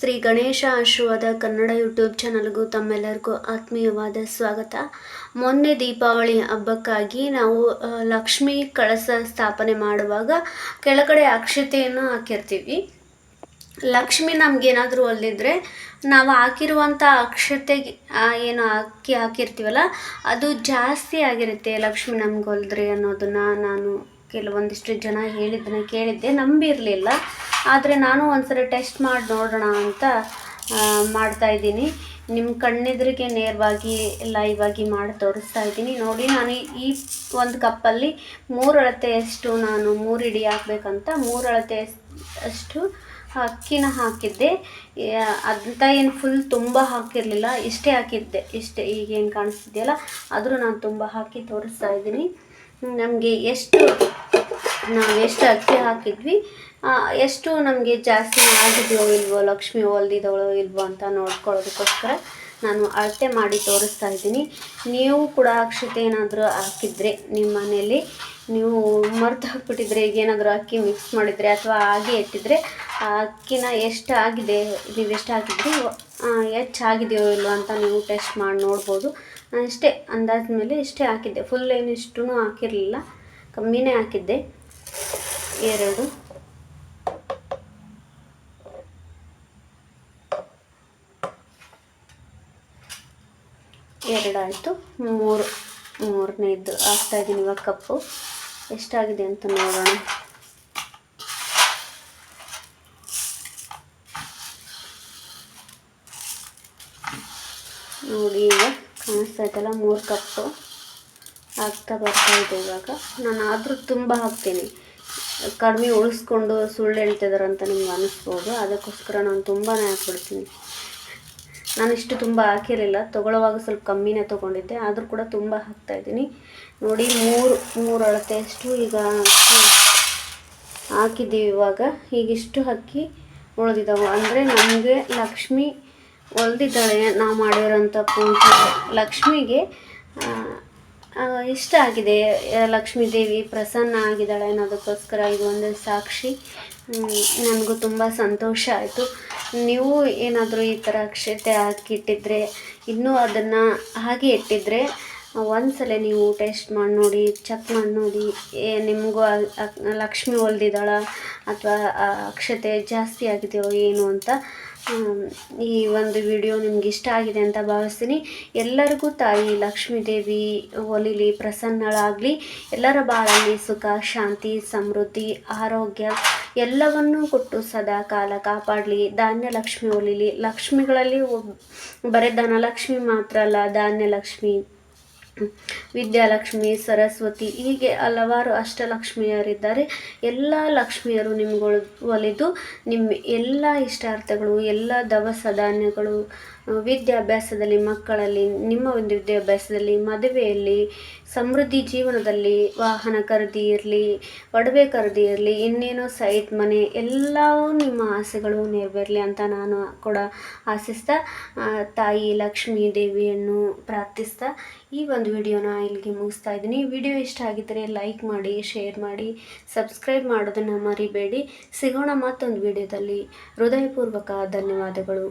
ಶ್ರೀ ಗಣೇಶ ಆಶೀರ್ವಾದ ಕನ್ನಡ ಯೂಟ್ಯೂಬ್ ಚಾನಲ್ಗೂ ತಮ್ಮೆಲ್ಲರಿಗೂ ಆತ್ಮೀಯವಾದ ಸ್ವಾಗತ. ಮೊನ್ನೆ ದೀಪಾವಳಿ ಹಬ್ಬಕ್ಕಾಗಿ ನಾವು ಲಕ್ಷ್ಮೀ ಕಳಸ ಸ್ಥಾಪನೆ ಮಾಡುವಾಗ ಕೆಳಗಡೆ ಅಕ್ಷತೆಯನ್ನು ಹಾಕಿರ್ತೀವಿ. ಲಕ್ಷ್ಮಿ ನಮಗೇನಾದರೂ ಹೊಲಿದ್ರೆ ನಾವು ಹಾಕಿರುವಂಥ ಅಕ್ಷತೆಗೆ ಏನು ಅಕ್ಕಿ ಹಾಕಿರ್ತೀವಲ್ಲ ಅದು ಜಾಸ್ತಿ ಆಗಿರುತ್ತೆ ಲಕ್ಷ್ಮಿ ನಮ್ಗೆ ಹೊಲಿದ್ರೆ ಅನ್ನೋದನ್ನು ನಾನು ಕೆಲವೊಂದಿಷ್ಟು ಜನ ಹೇಳಿದ್ದನ್ನು ಕೇಳಿದ್ದೆ, ನಂಬಿರಲಿಲ್ಲ. ಆದರೆ ನಾನು ಒಂದ್ಸರಿ ಟೆಸ್ಟ್ ಮಾಡಿ ನೋಡೋಣ ಅಂತ ಮಾಡ್ತಾಯಿದ್ದೀನಿ. ನಿಮ್ಮ ಕಣ್ಣೆದುರಿಗೆ ನೇರವಾಗಿ ಲೈವ್ ಆಗಿ ಮಾಡಿ ತೋರಿಸ್ತಾ ಇದ್ದೀನಿ. ನೋಡಿ, ನಾನು ಈ ಒಂದು ಕಪ್ಪಲ್ಲಿ 3 ಅಳತೆಯಷ್ಟು ನಾನು 3 ಇಡಿ ಹಾಕಬೇಕಂತ 3 ಅಳತೆಯಷ್ಟು ಅಕ್ಕಿನ ಹಾಕಿದ್ದೆ. ಅಂತ ಏನು ಫುಲ್ ತುಂಬ ಹಾಕಿರಲಿಲ್ಲ, ಇಷ್ಟೇ ಹಾಕಿದ್ದೆ. ಇಷ್ಟೇ ಈಗೇನು ಕಾಣಿಸ್ತಿದೆಯಲ್ಲ ಆದರೂ ನಾನು ತುಂಬ ಹಾಕಿ ತೋರಿಸ್ತಾ ಇದ್ದೀನಿ. ನಮಗೆ ನಾವು ಎಷ್ಟು ಅಕ್ಕಿ ಹಾಕಿದ್ವಿ, ಎಷ್ಟು ನಮಗೆ ಜಾಸ್ತಿ ಆಗಿದೆಯೋ ಇಲ್ವೋ, ಲಕ್ಷ್ಮಿ ಹೊಲ್ದಿದವಳೋ ಇಲ್ವೋ ಅಂತ ನೋಡ್ಕೊಳ್ಳೋದಕ್ಕೋಸ್ಕರ ನಾನು ಅಳತೆ ಮಾಡಿ ತೋರಿಸ್ತಾ ಇದ್ದೀನಿ. ನೀವು ಕೂಡ ಅಕ್ಷತೆ ಏನಾದರೂ ಹಾಕಿದರೆ ನಿಮ್ಮ ಮನೆಯಲ್ಲಿ ನೀವು ಮರ್ತು ಹಾಕ್ಬಿಟ್ಟಿದ್ರೆ, ಈಗೇನಾದರೂ ಅಕ್ಕಿ ಮಿಕ್ಸ್ ಮಾಡಿದರೆ ಅಥವಾ ಹಾಗೆ ಇಟ್ಟಿದ್ರೆ ಆ ಅಕ್ಕಿನ ಎಷ್ಟು ಆಗಿದೆ, ನೀವು ಎಷ್ಟು ಹಾಕಿದ್ರಿ, ಹೆಚ್ಚಾಗಿದೆಯೋ ಇಲ್ವೋ ಅಂತ ನೀವು ಟೆಸ್ಟ್ ಮಾಡಿ ನೋಡ್ಬೋದು. ನಾನು ಇಷ್ಟೇ ಅಂದಾಜು ಮೇಲೆ ಇಷ್ಟೇ ಹಾಕಿದ್ದೆ, ಫುಲ್ ಏನು ಇಷ್ಟೂ ಹಾಕಿರಲಿಲ್ಲ, ಕಮ್ಮಿನೇ ಹಾಕಿದ್ದೆ. 2 ಆಯಿತು. 3ನೇದು ಹಾಕ್ತಾಯಿದ್ದೀನಿ. ಇವಾಗ ಕಪ್ಪು ಎಷ್ಟಾಗಿದೆ ಅಂತ ನೋಡೋಣ. ನೋಡಿ, ಈಗ ಕಾಣಿಸ್ತಾ ಇದ್ದಲ್ಲ 3 ಕಪ್ಪು ಹಾಕ್ತಾ ಬರ್ತಾಯಿದೆ. ಇವಾಗ ನಾನು ಆದರೂ ತುಂಬ ಹಾಕ್ತೀನಿ, ಕಡಿಮೆ ಉಳಿಸ್ಕೊಂಡು ಸುಳ್ಳು ಹೇಳ್ತಿದ್ದಾರೆ ಅಂತ ನಿಮ್ಗೆ ಅನ್ನಿಸ್ಬೋದು. ಅದಕ್ಕೋಸ್ಕರ ನಾನು ತುಂಬಾ ಹಾಕ್ಬಿಡ್ತೀನಿ. ನಾನು ಇಷ್ಟು ತುಂಬ ಹಾಕಿರಲಿಲ್ಲ, ತೊಗೊಳ್ಳೋವಾಗ ಸ್ವಲ್ಪ ಕಮ್ಮಿನೇ ತೊಗೊಂಡಿದ್ದೆ, ಆದರೂ ಕೂಡ ತುಂಬ ಹಾಕ್ತಾಯಿದ್ದೀನಿ. ನೋಡಿ, 3 ಅಳತೆಯಷ್ಟು ಈಗ ಹಾಕಿದ್ದೀವಿ. ಇವಾಗ ಈಗಿಷ್ಟು ಅಕ್ಕಿ ಉಳಿದಿದ್ದಾವೆ. ಅಂದರೆ ನಮಗೆ ಲಕ್ಷ್ಮಿ ಹೊಲ್ದಿದ್ದಾಳೆ, ನಾವು ಮಾಡಿರೋಂಥ ಪೂಜೆ ಲಕ್ಷ್ಮಿಗೆ ಇಷ್ಟ ಆಗಿದೆ, ಲಕ್ಷ್ಮೀ ದೇವಿ ಪ್ರಸನ್ನ ಆಗಿದ್ದಾಳೆ ಅನ್ನೋದಕ್ಕೋಸ್ಕರ ಇದು ಒಂದು ಸಾಕ್ಷಿ. ನನಗೂ ತುಂಬ ಸಂತೋಷ ಆಯಿತು. ನೀವು ಏನಾದರೂ ಈ ಥರ ಅಕ್ಷತೆ ಹಾಕಿಟ್ಟಿದ್ರೆ, ಇನ್ನೂ ಅದನ್ನು ಹಾಗೆ ಇಟ್ಟಿದ್ರೆ ಒಂದ್ಸಲ ನೀವು ಟೆಸ್ಟ್ ಮಾಡಿ ನೋಡಿ, ಚೆಕ್ ಮಾಡಿ ನೋಡಿ, ನಿಮಗೂ ಲಕ್ಷ್ಮಿ ಹೊಲ್ದಿದ್ದಾಳ ಅಥವಾ ಅಕ್ಷತೆ ಜಾಸ್ತಿ ಆಗಿದೆಯೋ ಏನು ಅಂತ. ಈ ಒಂದು ವಿಡಿಯೋ ನಿಮ್ಗೆ ಇಷ್ಟ ಆಗಿದೆ ಅಂತ ಭಾವಿಸ್ತೀನಿ. ಎಲ್ಲರಿಗೂ ತಾಯಿ ಲಕ್ಷ್ಮೀ ದೇವಿ ಹೊಲಿಲಿ, ಪ್ರಸನ್ನಳಾಗಲಿ, ಎಲ್ಲರ ಬಾಳಲ್ಲಿ ಸುಖ, ಶಾಂತಿ, ಸಮೃದ್ಧಿ, ಆರೋಗ್ಯ ಎಲ್ಲವನ್ನೂ ಕೊಟ್ಟು ಸದಾ ಕಾಲ ಕಾಪಾಡಲಿ. ಧಾನ್ಯ ಲಕ್ಷ್ಮಿ ಹೊಲಿಲಿ. ಲಕ್ಷ್ಮಿಗಳಲ್ಲಿ ಬರೀ ಧನಲಕ್ಷ್ಮಿ ಮಾತ್ರ ಅಲ್ಲ, ಧಾನ್ಯ ಲಕ್ಷ್ಮಿ, ವಿದ್ಯಾಲಕ್ಷ್ಮಿ, ಸರಸ್ವತಿ, ಹೀಗೆ ಹಲವಾರು ಅಷ್ಟಲಕ್ಷ್ಮಿಯರಿದ್ದಾರೆ. ಎಲ್ಲ ಲಕ್ಷ್ಮಿಯರು ನಿಮ್ಗಳು ಒಲಿದು ನಿಮ್ಮ ಎಲ್ಲ ಇಷ್ಟಾರ್ಥಗಳು, ಎಲ್ಲ ದವಸ ಧಾನ್ಯಗಳು, ವಿದ್ಯಾಭ್ಯಾಸದಲ್ಲಿ, ಮಕ್ಕಳಲ್ಲಿ, ನಿಮ್ಮ ಒಂದು ವಿದ್ಯಾಭ್ಯಾಸದಲ್ಲಿ, ಮದುವೆಯಲ್ಲಿ, ಸಮೃದ್ಧಿ ಜೀವನದಲ್ಲಿ, ವಾಹನ ಖರೀದಿ ಇರಲಿ, ಒಡವೆ ಖರೀದಿ ಇರಲಿ, ಇನ್ನೇನೋ ಸೈಟ್ ಮನೆ, ಎಲ್ಲವೂ ನಿಮ್ಮ ಆಸೆಗಳು ನೆರವೇರಲಿ ಅಂತ ನಾನು ಕೂಡ ಆಶಿಸ್ತಾ, ತಾಯಿ ಲಕ್ಷ್ಮೀ ದೇವಿಯನ್ನು ಪ್ರಾರ್ಥಿಸ್ತಾ ಈ ಒಂದು ವಿಡಿಯೋನ ಇಲ್ಲಿಗೆ ಮುಗಿಸ್ತಾ ಇದ್ದೀನಿ. ವಿಡಿಯೋ ಇಷ್ಟ ಆಗಿದ್ದರೆ ಲೈಕ್ ಮಾಡಿ, ಶೇರ್ ಮಾಡಿ, ಸಬ್ಸ್ಕ್ರೈಬ್ ಮಾಡೋದನ್ನು ಮರಿಬೇಡಿ. ಸಿಗೋಣ ಮತ್ತೊಂದು ವಿಡಿಯೋದಲ್ಲಿ. ಹೃದಯಪೂರ್ವಕ ಧನ್ಯವಾದಗಳು.